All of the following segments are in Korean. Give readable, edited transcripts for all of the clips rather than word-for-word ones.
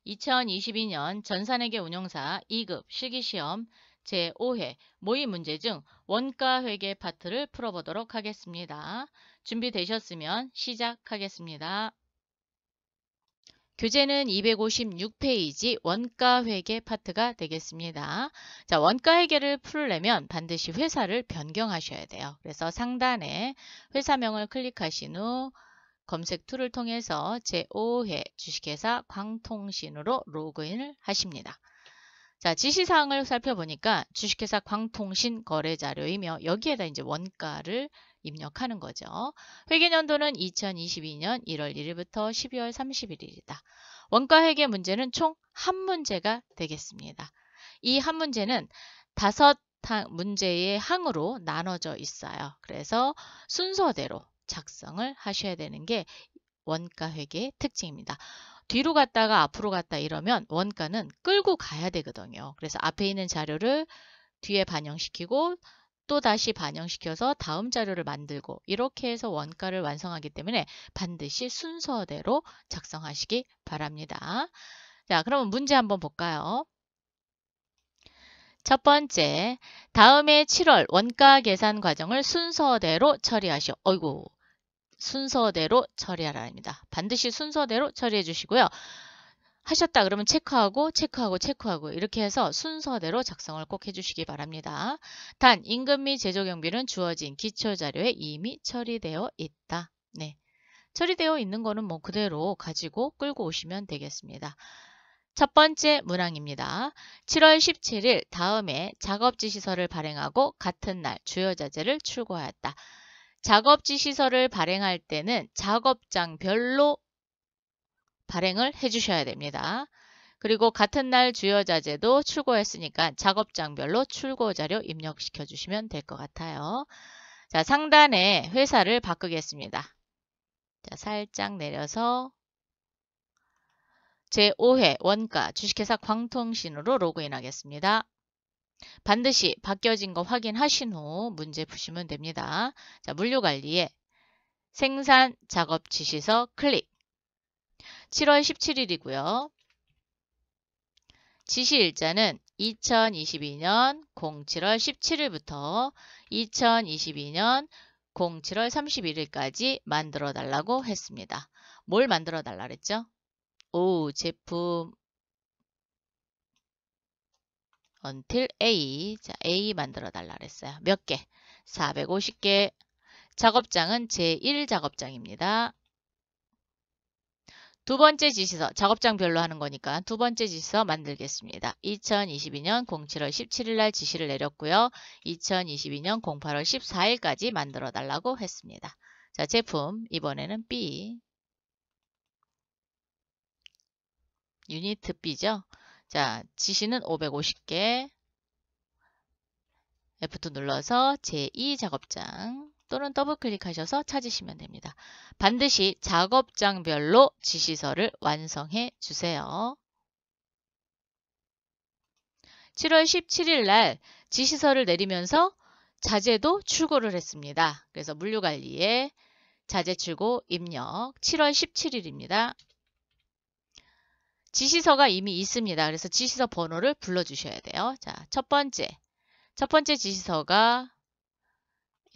2022년 전산회계 운용사 2급 실기시험 제5회 모의 문제 중 원가회계 파트를 풀어보도록 하겠습니다. 준비되셨으면 시작하겠습니다. 교재는 256페이지 원가회계 파트가 되겠습니다. 자, 원가회계를 풀려면 반드시 회사를 변경하셔야 돼요. 그래서 상단에 회사명을 클릭하신 후 검색 툴을 통해서 제5회 주식회사 광통신으로 로그인을 하십니다. 자, 지시사항을 살펴보니까 주식회사 광통신 거래자료이며 여기에다 이제 원가를 입력하는 거죠. 회계연도는 2022년 1월 1일부터 12월 31일이다. 원가회계 문제는 총 한 문제가 되겠습니다. 이 한 문제는 5문제의 항으로 나눠져 있어요. 그래서 순서대로 작성을 하셔야 되는 게 원가회계의 특징입니다. 뒤로 갔다가 앞으로 갔다 이러면 원가는 끌고 가야 되거든요. 그래서 앞에 있는 자료를 뒤에 반영시키고 또 다시 반영시켜서 다음 자료를 만들고 이렇게 해서 원가를 완성하기 때문에 반드시 순서대로 작성하시기 바랍니다. 자, 그러면 문제 한번 볼까요? 첫 번째, 다음해 7월 원가 계산 과정을 순서대로 처리하시오. 어이구, 순서대로 처리하랍니다. 반드시 순서대로 처리해 주시고요. 하셨다 그러면 체크하고 이렇게 해서 순서대로 작성을 꼭 해주시기 바랍니다. 단, 임금 및 제조경비는 주어진 기초자료에 이미 처리되어 있다. 네, 처리되어 있는 거는 뭐 그대로 가지고 끌고 오시면 되겠습니다. 첫 번째 문항입니다. 7월 17일 다음에 작업지시서를 발행하고 같은 날 주요자재를 출고하였다. 작업지시서를 발행할 때는 작업장별로 발행을 해주셔야 됩니다. 그리고 같은 날 주요자재도 출고했으니까 작업장별로 출고자료 입력시켜 주시면 될 것 같아요. 자, 상단에 회사를 바꾸겠습니다. 자, 살짝 내려서 제5회 원가 주식회사 광통신으로 로그인 하겠습니다. 반드시 바뀌어진 거 확인하신 후 문제 푸시면 됩니다. 자, 물류관리에 생산 작업 지시서 클릭. 7월 17일이고요. 지시일자는 2022년 07월 17일부터 2022년 07월 31일까지 만들어 달라고 했습니다. 뭘 만들어 달라 그랬죠? 오, 제품 until A. 자, A 만들어 달라 그랬어요. 몇 개? 450개. 작업장은 제1작업장입니다. 두 번째 지시서, 작업장별로 하는 거니까 두 번째 지시서 만들겠습니다. 2022년 07월 17일 날 지시를 내렸고요. 2022년 08월 14일까지 만들어 달라고 했습니다. 자, 제품 이번에는 B. 유니트 B죠. 자, 지시는 550개. F2 눌러서 제2작업장 또는 더블 클릭하셔서 찾으시면 됩니다. 반드시 작업장별로 지시서를 완성해 주세요. 7월 17일 날 지시서를 내리면서 자재도 출고를 했습니다. 그래서 물류관리에 자재 출고 입력 7월 17일입니다. 지시서가 이미 있습니다. 그래서 지시서 번호를 불러주셔야 돼요. 자, 첫 번째 지시서가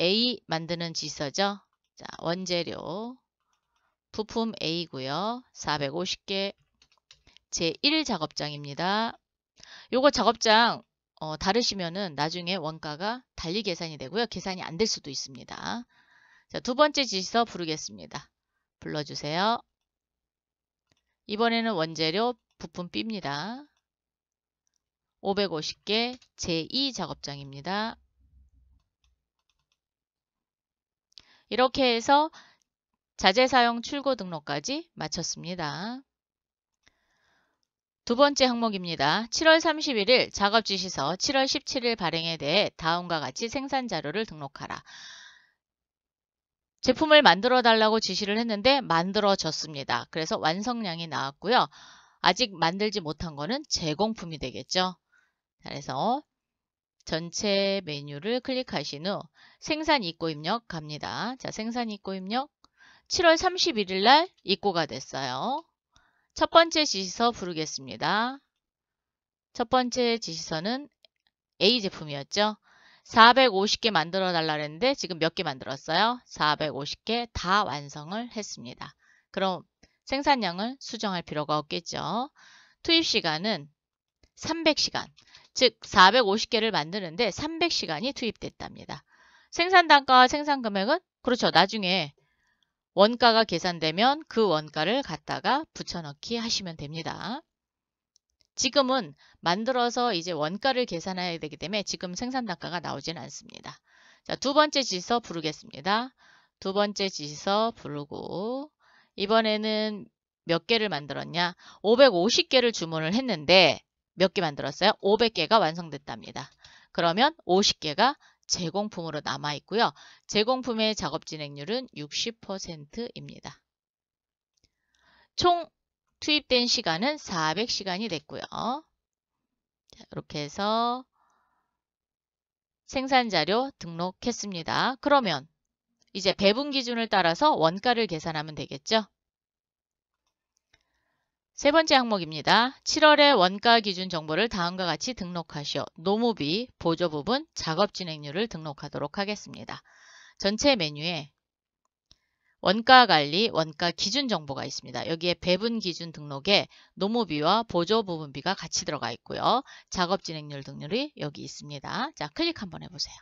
A 만드는 지시서죠. 자, 원재료 부품 A고요. 450개 제1작업장입니다. 요거 작업장 다르시면은 나중에 원가가 달리 계산이 되고요. 계산이 안 될 수도 있습니다. 자, 두 번째 지시서 부르겠습니다. 불러주세요. 이번에는 원재료 부품 B입니다. 550개 제2작업장입니다. 이렇게 해서 자재 사용 출고 등록까지 마쳤습니다. 두 번째 항목입니다. 7월 31일 작업 지시서 7월 17일 발행에 대해 다음과 같이 생산 자료를 등록하라. 제품을 만들어 달라고 지시를 했는데 만들어졌습니다. 그래서 완성량이 나왔고요. 아직 만들지 못한 거는 제공품이 되겠죠. 그래서 전체 메뉴를 클릭하신 후 생산 입고 입력 갑니다. 자, 생산 입고 입력 7월 31일 날 입고가 됐어요. 첫 번째 지시서 부르겠습니다. 첫 번째 지시서는 A 제품이었죠. 450개 만들어 달라 그랬는데 지금 몇 개 만들었어요? 450개 다 완성을 했습니다. 그럼 생산량을 수정할 필요가 없겠죠. 투입 시간은 300시간, 즉 450개를 만드는데 300시간이 투입됐답니다. 생산 단가와 생산 금액은 그렇죠. 나중에 원가가 계산되면 그 원가를 갖다가 붙여넣기 하시면 됩니다. 지금은 만들어서 이제 원가를 계산해야 되기 때문에 지금 생산 단가가 나오지는 않습니다. 자, 두 번째 지시서 부르겠습니다. 두 번째 지시서 부르고 이번에는 몇 개를 만들었냐? 550개를 주문을 했는데 몇 개 만들었어요? 500개가 완성됐답니다. 그러면 50개가 제공품으로 남아 있고요. 제공품의 작업 진행률은 60%입니다. 총 투입된 시간은 400시간이 됐고요. 자, 이렇게 해서 생산자료 등록했습니다. 그러면 이제 배분 기준을 따라서 원가를 계산하면 되겠죠. 세 번째 항목입니다. 7월의 원가 기준 정보를 다음과 같이 등록하시오. 노무비, 보조 부분, 작업 진행률을 등록하도록 하겠습니다. 전체 메뉴에 원가 관리, 원가 기준 정보가 있습니다. 여기에 배분 기준 등록에 노무비와 보조 부분비가 같이 들어가 있고요. 작업 진행률 등률이 여기 있습니다. 자, 클릭 한번 해보세요.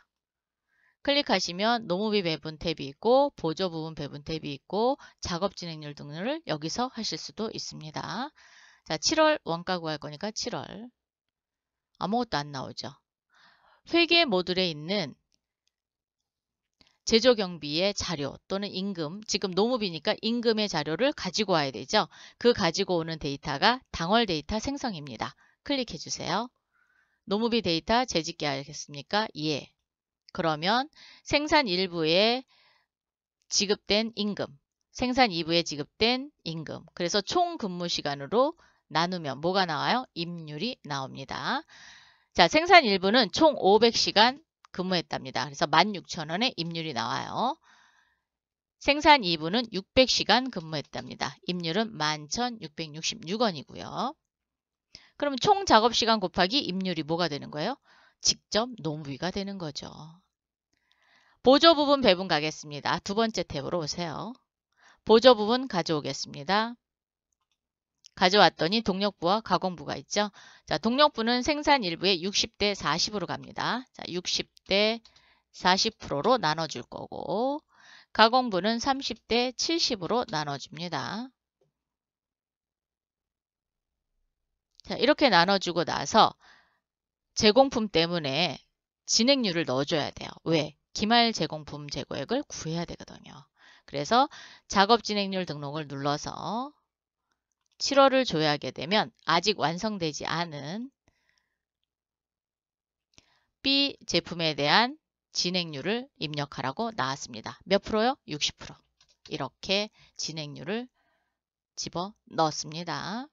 클릭하시면 노무비 배분 탭이 있고 보조 부분 배분 탭이 있고 작업 진행률 등률을 여기서 하실 수도 있습니다. 자, 7월 원가 구할 거니까 7월 아무것도 안 나오죠. 회계 모듈에 있는 제조경비의 자료 또는 임금, 지금 노무비니까 임금의 자료를 가지고 와야 되죠. 그 가지고 오는 데이터가 당월 데이터 생성입니다. 클릭해 주세요. 노무비 데이터 재집계 하겠습니까? 예. 그러면 생산 1부에 지급된 임금, 생산 2부에 지급된 임금. 그래서 총 근무 시간으로 나누면 뭐가 나와요? 임률이 나옵니다. 자, 생산 1부는 총 500시간 근무했답니다. 그래서 16,000원의 임률이 나와요. 생산 2부는 600시간 근무했답니다. 임률은 11,666원이고요. 그럼 총 작업시간 곱하기 임률이 뭐가 되는 거예요? 직접 노무비가 되는 거죠. 보조 부분 배분 가겠습니다. 두 번째 탭으로 오세요. 보조 부분 가져오겠습니다. 가져왔더니 동력부와 가공부가 있죠. 자, 동력부는 생산 일부에 60대 40으로 갑니다. 자, 60대 40%로 나눠줄 거고 가공부는 30대 70으로 나눠줍니다. 자, 이렇게 나눠주고 나서 제공품 때문에 진행률을 넣어줘야 돼요. 왜? 기말 제공품 재고액을 구해야 되거든요. 그래서 작업 진행률 등록을 눌러서 7월을 조회하게 되면 아직 완성되지 않은 B 제품에 대한 진행률을 입력하라고 나왔습니다. 몇 프로요? 60%. 이렇게 진행률을 집어 넣습니다.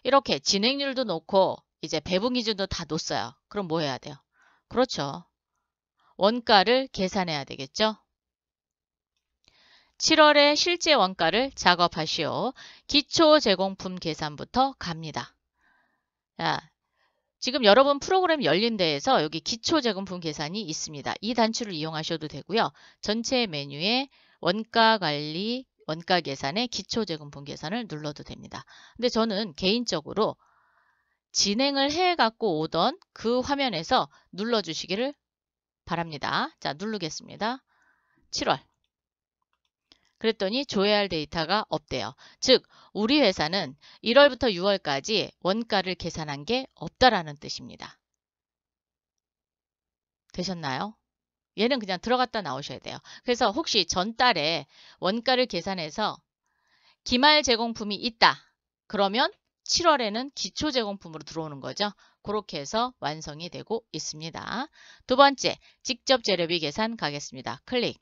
이렇게 진행률도 놓고 이제 배분 기준도 다 놓았어요. 그럼 뭐 해야 돼요? 그렇죠. 원가를 계산해야 되겠죠? 7월에 실제 원가를 작업하시오. 기초 제공품 계산부터 갑니다. 자, 지금 여러분 프로그램 열린 데에서 여기 기초 제공품 계산이 있습니다. 이 단추를 이용하셔도 되고요. 전체 메뉴에 원가 관리, 원가 계산에 기초 제공품 계산을 눌러도 됩니다. 근데 저는 개인적으로 진행을 해 갖고 오던 그 화면에서 눌러 주시기를 바랍니다. 자, 누르겠습니다. 7월. 그랬더니 조회할 데이터가 없대요. 즉, 우리 회사는 1월부터 6월까지 원가를 계산한 게 없다라는 뜻입니다. 되셨나요? 얘는 그냥 들어갔다 나오셔야 돼요. 그래서 혹시 전달에 원가를 계산해서 기말 제공품이 있다. 그러면 7월에는 기초 제공품으로 들어오는 거죠. 그렇게 해서 완성이 되고 있습니다. 두 번째, 직접 재료비 계산 가겠습니다. 클릭.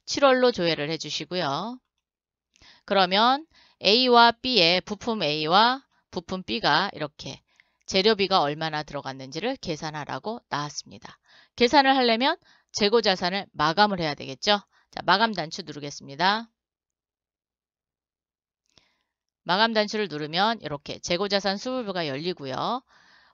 7월로 조회를 해주시고요. 그러면 A와 B의 부품 A와 부품 B가 이렇게 재료비가 얼마나 들어갔는지를 계산하라고 나왔습니다. 계산을 하려면 재고 자산을 마감을 해야 되겠죠. 자, 마감 단추 누르겠습니다. 마감 단추를 누르면 이렇게 재고자산 수불부가 열리고요.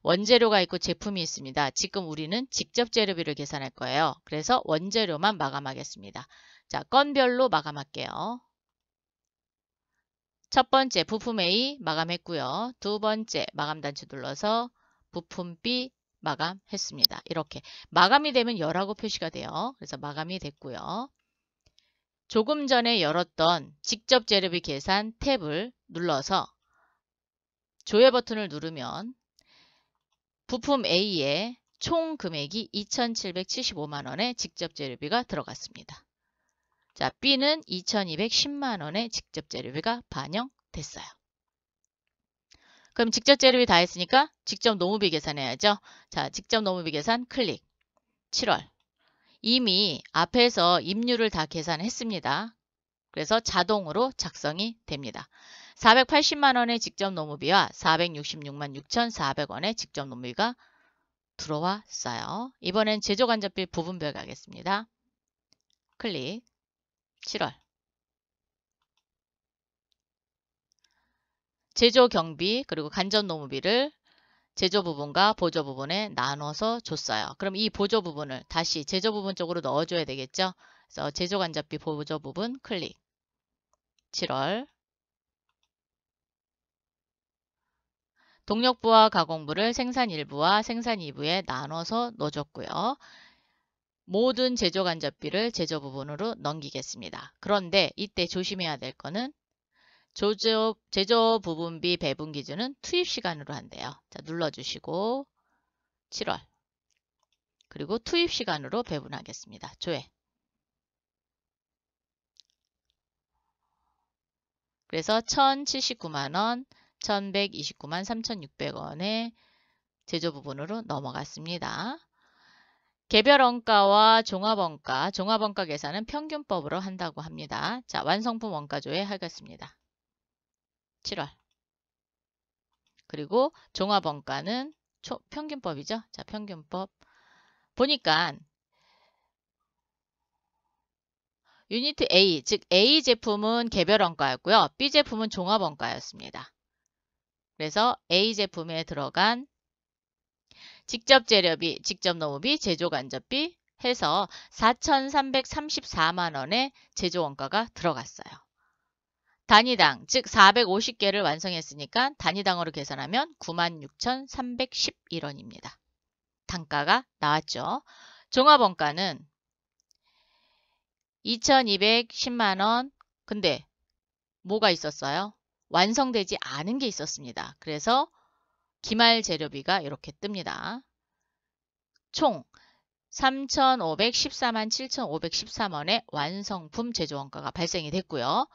원재료가 있고 제품이 있습니다. 지금 우리는 직접 재료비를 계산할 거예요. 그래서 원재료만 마감하겠습니다. 자, 건별로 마감할게요. 첫 번째 부품 A 마감했고요. 두 번째 마감 단추 눌러서 부품 B 마감했습니다. 이렇게 마감이 되면 열하고 표시가 돼요. 그래서 마감이 됐고요. 조금 전에 열었던 직접 재료비 계산 탭을 눌러서 조회 버튼을 누르면 부품 A의 총 금액이 2,775만원의 직접 재료비가 들어갔습니다. 자, B는 2,210만원의 직접 재료비가 반영됐어요. 그럼 직접 재료비 다 했으니까 직접 노무비 계산해야죠. 자, 직접 노무비 계산 클릭. 7월. 이미 앞에서 임류를 다 계산했습니다. 그래서 자동으로 작성이 됩니다. 480만원의 직접 노무비와 466만 6,400원의 직접 노무비가 들어왔어요. 이번엔 제조간접비 부분별 가겠습니다. 클릭. 7월. 제조 경비 그리고 간접 노무비를 제조 부분과 보조 부분에 나눠서 줬어요. 그럼 이 보조 부분을 다시 제조 부분 쪽으로 넣어줘야 되겠죠. 그래서 제조 간접비 보조 부분 클릭. 7월. 동력부와 가공부를 생산 1부와 생산 2부에 나눠서 넣어줬고요. 모든 제조 간접비를 제조 부분으로 넘기겠습니다. 그런데 이때 조심해야 될 거는 제조 부분비 배분 기준은 투입 시간으로 한대요. 자, 눌러주시고 7월. 그리고 투입 시간으로 배분하겠습니다. 조회. 그래서 1,079만원, 1,129만 3,600원의 제조 부분으로 넘어갔습니다. 개별 원가와 종합 원가, 계산은 평균법으로 한다고 합니다. 자, 완성품 원가 조회 하겠습니다. 7월. 그리고 종합 원가는 평균법이죠. 자, 평균법. 보니까 유니트 A, 즉 A 제품은 개별 원가였고요. B 제품은 종합 원가였습니다. 그래서 A 제품에 들어간 직접 재료비, 직접 노무비, 제조 간접비 해서 4,334만 원의 제조 원가가 들어갔어요. 단위당, 즉 450개를 완성했으니까 단위당으로 계산하면 96,311원입니다. 단가가 나왔죠. 종합 원가는 2,210만 원. 근데 뭐가 있었어요? 완성되지 않은 게 있었습니다. 그래서 기말 재료비가 이렇게 뜹니다. 총 3,514만 7,513원의 완성품 제조 원가가 발생이 됐고요.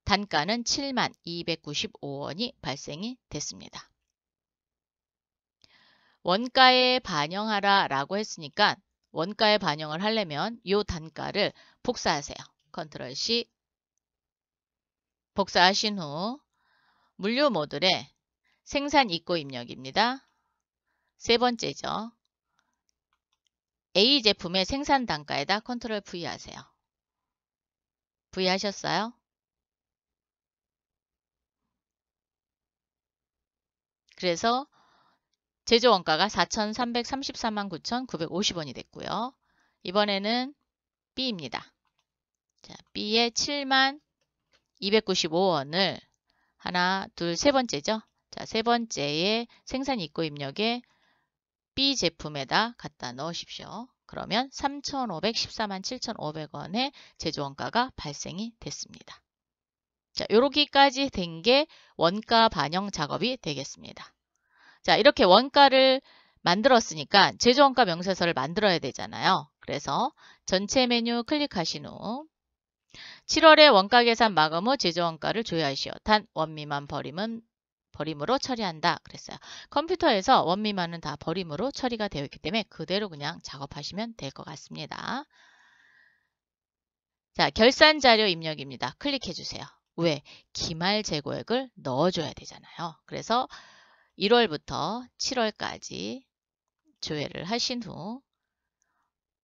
단가는 7만 295원이 발생이 됐습니다. 원가에 반영하라 라고 했으니까 원가에 반영을 하려면 이 단가를 복사하세요. 컨트롤 C. 복사하신 후 물류 모듈에 생산 입고 입력입니다. 세 번째죠. A 제품의 생산 단가에다 컨트롤 V 하세요. V 하셨어요? 그래서 제조 원가가 4,334만 9,950원이 됐고요. 이번에는 B입니다. 자, B의 7만 295원을 하나, 둘, 세 번째죠. 자, 세 번째의 생산 입고 입력에 B 제품에다 갖다 넣으십시오. 그러면 3,514만 7,500원의 제조 원가가 발생이 됐습니다. 자, 요렇게까지 된 게 원가 반영 작업이 되겠습니다. 자, 이렇게 원가를 만들었으니까 제조원가 명세서를 만들어야 되잖아요. 그래서 전체 메뉴 클릭하신 후 7월에 원가 계산 마감 후 제조원가를 조회하시오. 단 원미만 버림으로 처리한다 그랬어요. 컴퓨터에서 원미만은 다 버림으로 처리가 되어 있기 때문에 그대로 그냥 작업하시면 될 것 같습니다. 자, 결산 자료 입력입니다. 클릭해 주세요. 왜? 기말 재고액을 넣어줘야 되잖아요. 그래서 1월부터 7월까지 조회를 하신 후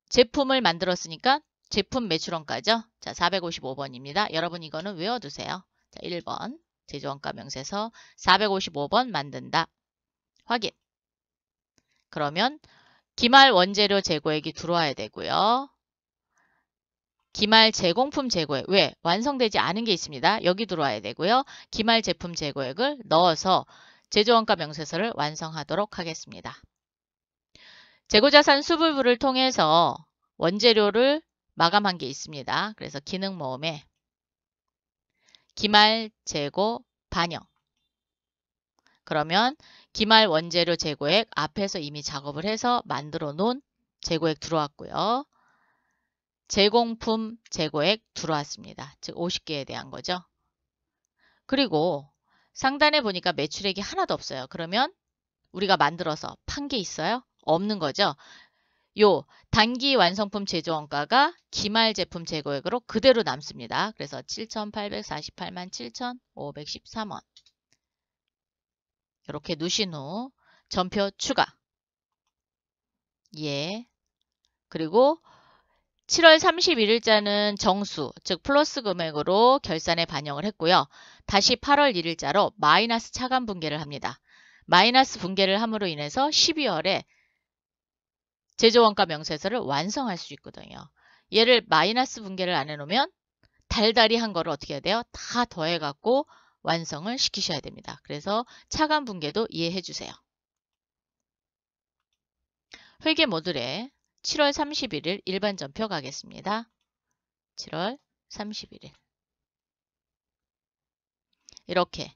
제품을 만들었으니까 제품 매출원가죠. 자, 455번입니다. 여러분 이거는 외워두세요. 자, 1번. 제조원가 명세서 455번 만든다. 확인. 그러면 기말 원재료 재고액이 들어와야 되고요. 기말 제공품 재고액, 왜? 완성되지 않은 게 있습니다. 여기 들어와야 되고요. 기말 제품 재고액을 넣어서 제조원가 명세서를 완성하도록 하겠습니다. 재고자산 수불부를 통해서 원재료를 마감한 게 있습니다. 그래서 기능 모음에 기말 재고 반영. 그러면 기말 원재료 재고액 앞에서 이미 작업을 해서 만들어 놓은 재고액 들어왔고요. 제공품 재고액 들어왔습니다. 즉 50개에 대한 거죠. 그리고 상단에 보니까 매출액이 하나도 없어요. 그러면 우리가 만들어서 판 게 있어요? 없는 거죠. 요 단기 완성품 제조원가가 기말 제품 재고액으로 그대로 남습니다. 그래서 7,848만 7,513원. 이렇게 누신 후 전표 추가. 예. 그리고 7월 31일자는 정수, 즉 플러스 금액으로 결산에 반영을 했고요. 다시 8월 1일자로 마이너스 차감 분계를 합니다. 마이너스 분계를 함으로 인해서 12월에 제조원가 명세서를 완성할 수 있거든요. 얘를 마이너스 분계를 안 해놓으면 달달이 한 거를 어떻게 해야 돼요? 다 더해갖고 완성을 시키셔야 됩니다. 그래서 차감 분계도 이해해 주세요. 회계 모듈에 7월 31일 일반 전표 가겠습니다. 7월 31일. 이렇게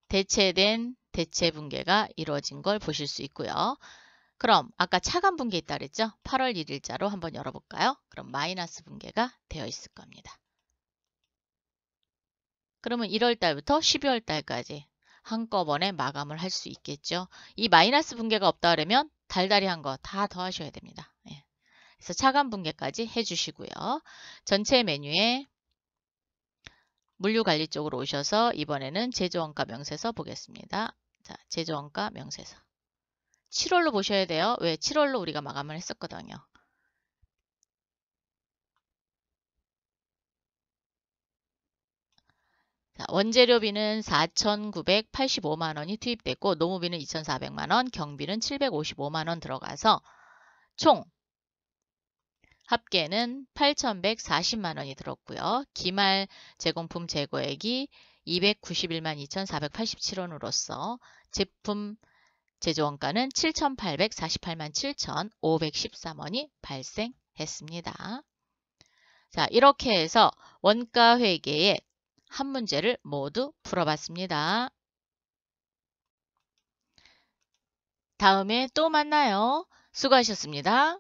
대체된 대체 분계가 이루어진 걸 보실 수 있고요. 그럼 아까 차감 분계 있다 그랬죠? 8월 1일자로 한번 열어볼까요? 그럼 마이너스 분계가 되어 있을 겁니다. 그러면 1월 달부터 12월 달까지 한꺼번에 마감을 할 수 있겠죠. 이 마이너스 분계가 없다 그러면 달달이 한 거 다 더하셔야 됩니다. 예. 그래서 차감 분계까지 해주시고요. 전체 메뉴에 물류관리 쪽으로 오셔서 이번에는 제조원가 명세서 보겠습니다. 자, 제조원가 명세서. 7월로 보셔야 돼요. 왜? 7월로 우리가 마감을 했었거든요. 자, 원재료비는 4,985만원이 투입됐고 노무비는 2,400만원, 경비는 755만원 들어가서 총 합계는 8,140만원이 들었고요. 기말 제공품 재고액이 291만 2,487원으로서 제품 제조원가는 7,848만 7,513원이 발생했습니다. 자, 이렇게 해서 원가 회계의 한 문제를 모두 풀어봤습니다. 다음에 또 만나요. 수고하셨습니다.